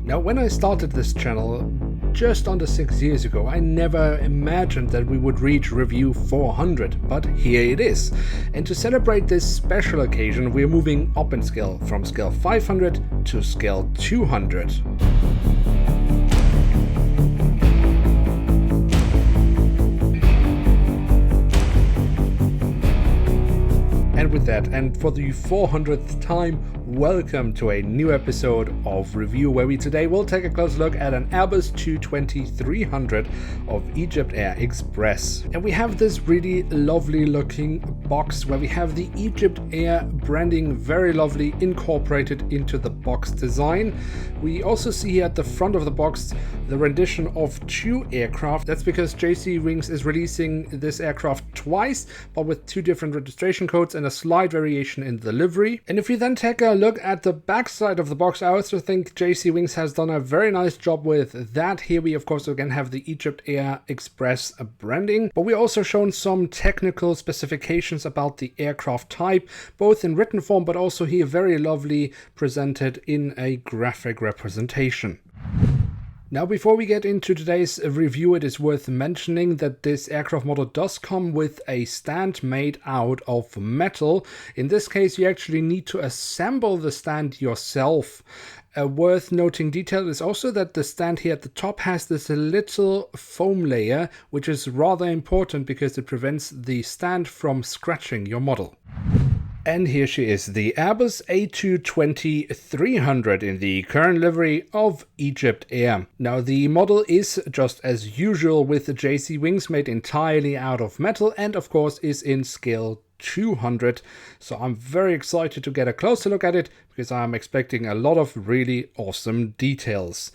Now, when I started this channel just under 6 years ago, I never imagined that we would reach review 400, but here it is. And to celebrate this special occasion, we're moving up in scale from scale 500 to scale 200. And with that, and for the 400th time, welcome to a new episode of Review, where we today will take a close look at an Airbus A220-300 of EgyptAir Express. And we have this really lovely looking box where we have the EgyptAir branding very lovely incorporated into the box design. We also see here at the front of the box the rendition of two aircraft. That's because jcwings is releasing this aircraft twice, but with two different registration codes and a slight variation in the livery. And if we then take a look at the back side of the box, I also think jcwings has done a very nice job with that. Here we of course again have the EgyptAir Express branding, but we also shown some technical specifications about the aircraft type, both in written form but also here very lovely presented in a graphic representation. Now, before we get into today's review, it is worth mentioning that this aircraft model does come with a stand made out of metal. In this case, you actually need to assemble the stand yourself. A worth noting detail is also that the stand here at the top has this little foam layer, which is rather important because it prevents the stand from scratching your model. And here she is, the Airbus A220-300 in the current livery of EgyptAir. Now, the model is just as usual with the jcwings made entirely out of metal and of course is in scale 200. So I'm very excited to get a closer look at it because I'm expecting a lot of really awesome details.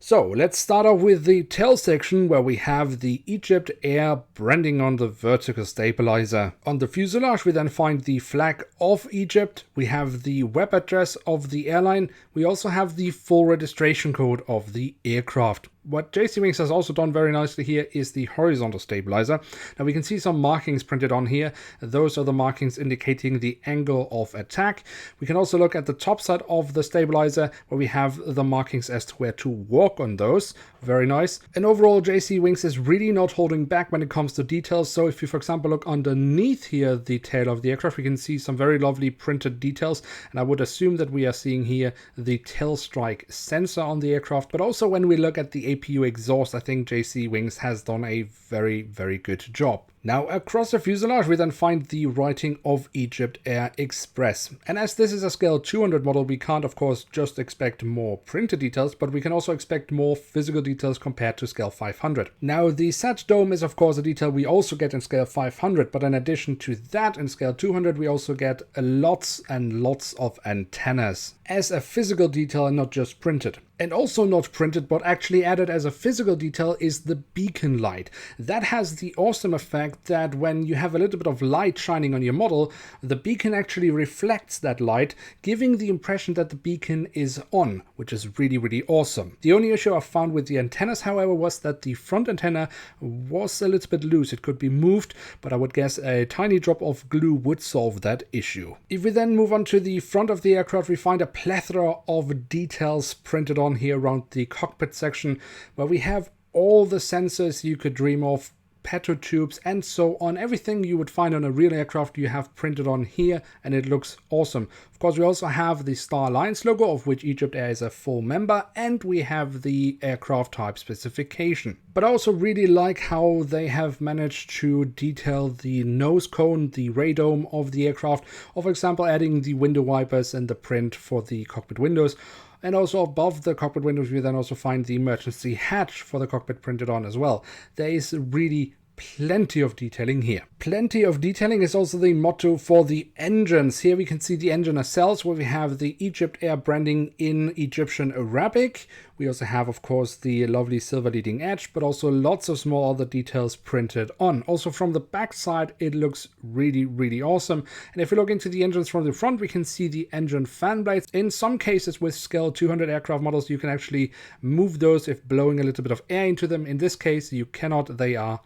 So let's start off with the tail section where we have the EgyptAir branding on the vertical stabilizer. On the fuselage we then find the flag of Egypt, we have the web address of the airline, we also have the full registration code of the aircraft. What jcwings has also done very nicely here is the horizontal stabilizer. Now we can see some markings printed on here. Those are the markings indicating the angle of attack. We can also look at the top side of the stabilizer where we have the markings as to where to walk on those. Very nice. And overall, jcwings is really not holding back when it comes to details. So if you, for example, look underneath here, the tail of the aircraft, we can see some very lovely printed details. And I would assume that we are seeing here the tail strike sensor on the aircraft. But also when we look at the APU exhaust, I think jcwings has done a very, very good job. Now, across the fuselage, we then find the writing of EgyptAir Express. And as this is a scale 200 model, we can't, of course, just expect more printed details, but we can also expect more physical details compared to scale 500. Now, the SAT dome is, of course, a detail we also get in scale 500, but in addition to that, in scale 200, we also get lots and lots of antennas as a physical detail and not just printed. And also not printed, but actually added as a physical detail is the beacon light. That has the awesome effect that when you have a little bit of light shining on your model, the beacon actually reflects that light, giving the impression that the beacon is on, which is really, really awesome. The only issue I found with the antennas, however, was that the front antenna was a little bit loose. It could be moved, but I would guess a tiny drop of glue would solve that issue. If we then move on to the front of the aircraft, we find a plethora of details printed on here around the cockpit section, where we have all the sensors you could dream of, petro tubes and so on. Everything you would find on a real aircraft you have printed on here, and it looks awesome. Of course, we also have the Star Alliance logo, of which EgyptAir is a full member, and we have the aircraft type specification. But I also really like how they have managed to detail the nose cone, the radome of the aircraft, or for example adding the window wipers and the print for the cockpit windows. And also above the cockpit windows, we then also find the emergency hatch for the cockpit printed on as well. There is really plenty of detailing here. Plenty of detailing is also the motto for the engines. Here we can see the engine nacelles where we have the EgyptAir branding in Egyptian Arabic. We also have, of course, the lovely silver leading edge, but also lots of small other details printed on. Also from the back side, it looks really, really awesome. And if we look into the engines from the front, we can see the engine fan blades. In some cases with scale 200 aircraft models, you can actually move those if blowing a little bit of air into them. In this case, you cannot. They are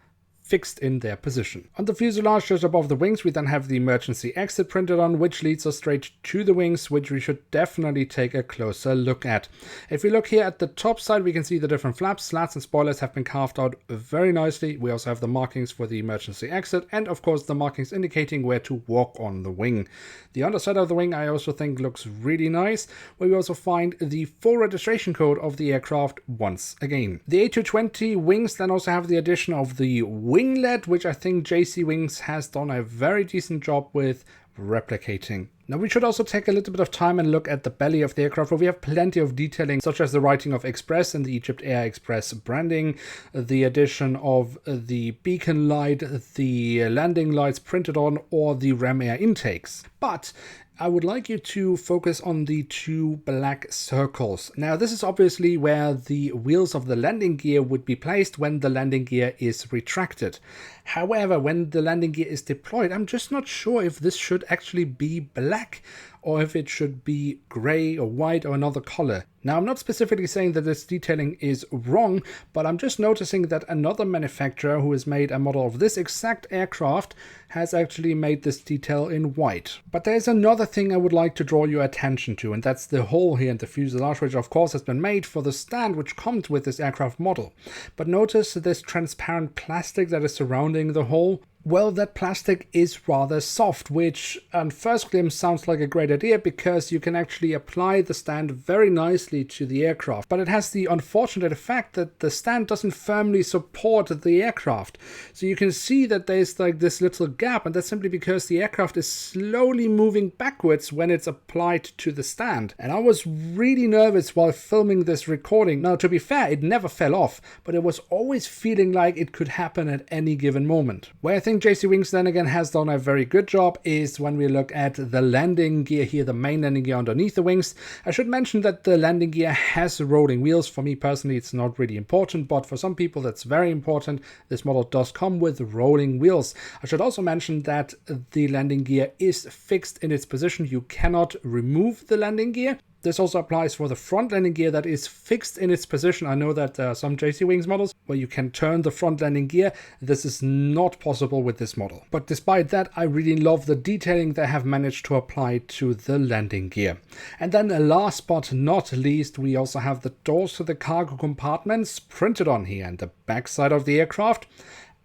fixed in their position. On the fuselage just above the wings, we then have the emergency exit printed on, which leads us straight to the wings, which we should definitely take a closer look at. If we look here at the top side, we can see the different flaps, slats and spoilers have been carved out very nicely. We also have the markings for the emergency exit and of course the markings indicating where to walk on the wing. The underside of the wing I also think looks really nice, where we also find the full registration code of the aircraft once again. The A220 wings then also have the addition of the winglet, which I think jcwings has done a very decent job with replicating. Now we should also take a little bit of time and look at the belly of the aircraft, where we have plenty of detailing, such as the writing of Express and the EgyptAir Express branding, the addition of the beacon light, the landing lights printed on, or the ram air intakes. But I would like you to focus on the two black circles. Now this is obviously where the wheels of the landing gear would be placed when the landing gear is retracted. However, when the landing gear is deployed, I'm just not sure if this should actually be black or if it should be grey or white or another color. Now I'm not specifically saying that this detailing is wrong, but I'm just noticing that another manufacturer who has made a model of this exact aircraft has actually made this detail in white. But there's another thing I would like to draw your attention to, and that's the hole here in the fuselage, which of course has been made for the stand which comes with this aircraft model. But notice this transparent plastic that is surrounding the hole. Well, that plastic is rather soft, which on first glimpse sounds like a great idea because you can actually apply the stand very nicely to the aircraft. But it has the unfortunate effect that the stand doesn't firmly support the aircraft. So you can see that there's like this little gap, and that's simply because the aircraft is slowly moving backwards when it's applied to the stand. And I was really nervous while filming this recording. Now, to be fair, it never fell off, but it was always feeling like it could happen at any given moment. Where I think jcwings then again has done a very good job is when we look at the landing gear here, the main landing gear underneath the wings. I should mention that the landing gear has rolling wheels. For me personally, it's not really important, but for some people that's very important. This model does come with rolling wheels. I should also mention that the landing gear is fixed in its position. You cannot remove the landing gear. This also applies for the front landing gear that is fixed in its position. I know that there are some jcwings models where you can turn the front landing gear. This is not possible with this model. But despite that, I really love the detailing they have managed to apply to the landing gear. And then last but not least, we also have the doors to the cargo compartments printed on here and the back side of the aircraft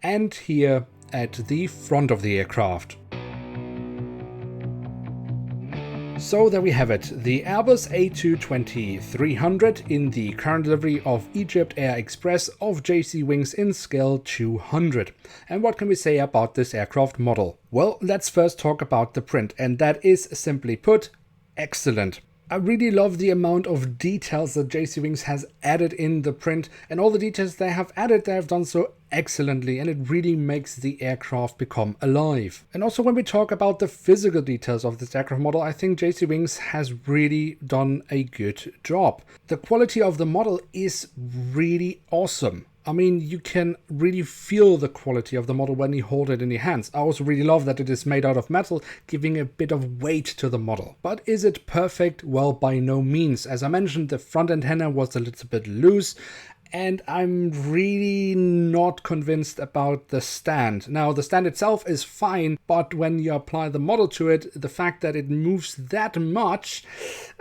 and here at the front of the aircraft. So there we have it, the Airbus A220-300 in the current delivery of EgyptAir Express of jcwings in scale 200. And what can we say about this aircraft model? Well, let's first talk about the print, and that is simply put, excellent. I really love the amount of details that jcwings has added in the print, and all the details they have added, they have done so excellently, and it really makes the aircraft become alive. And also when we talk about the physical details of this aircraft model, I think jcwings has really done a good job. The quality of the model is really awesome. I mean, you can really feel the quality of the model when you hold it in your hands. I also really love that it is made out of metal, giving a bit of weight to the model. But is it perfect? Well, by no means. As I mentioned, the front antenna was a little bit loose, and I'm really not convinced about the stand. Now, the stand itself is fine, but when you apply the model to it, the fact that it moves that much,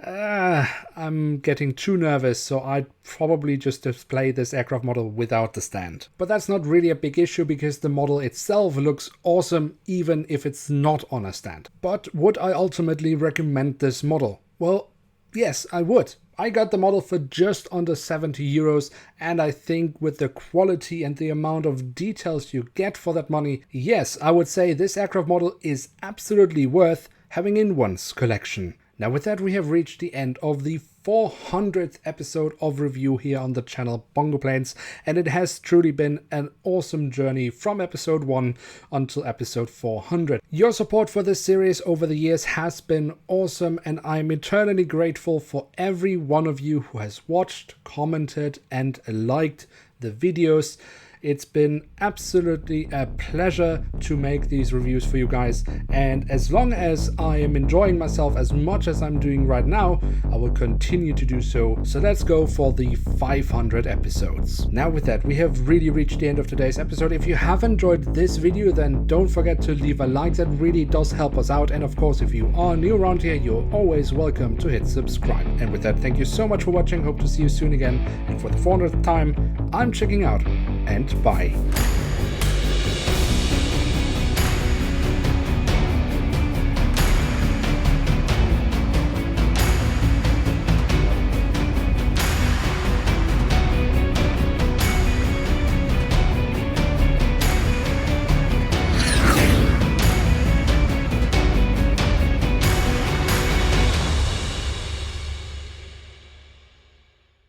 I'm getting too nervous, so I'd probably just display this aircraft model without the stand. But that's not really a big issue because the model itself looks awesome even if it's not on a stand. But would I ultimately recommend this model? Well, yes, I would. I got the model for just under 70 euros, and I think with the quality and the amount of details you get for that money, yes, I would say this aircraft model is absolutely worth having in one's collection. Now with that, we have reached the end of the 400th episode of review here on the channel BongoPlanes, and it has truly been an awesome journey from episode 1 until episode 400. Your support for this series over the years has been awesome, and I'm eternally grateful for every one of you who has watched, commented and liked the videos. It's been absolutely a pleasure to make these reviews for you guys, and as long as I am enjoying myself as much as I'm doing right now, I will continue to do so. So let's go for the 500 episodes. Now with that, we have really reached the end of today's episode. If you have enjoyed this video, then don't forget to leave a like. That really does help us out. And of course, if you are new around here, you're always welcome to hit subscribe. And with that, thank you so much for watching. Hope to see you soon again. And for the 400th time, I'm checking out, and bye.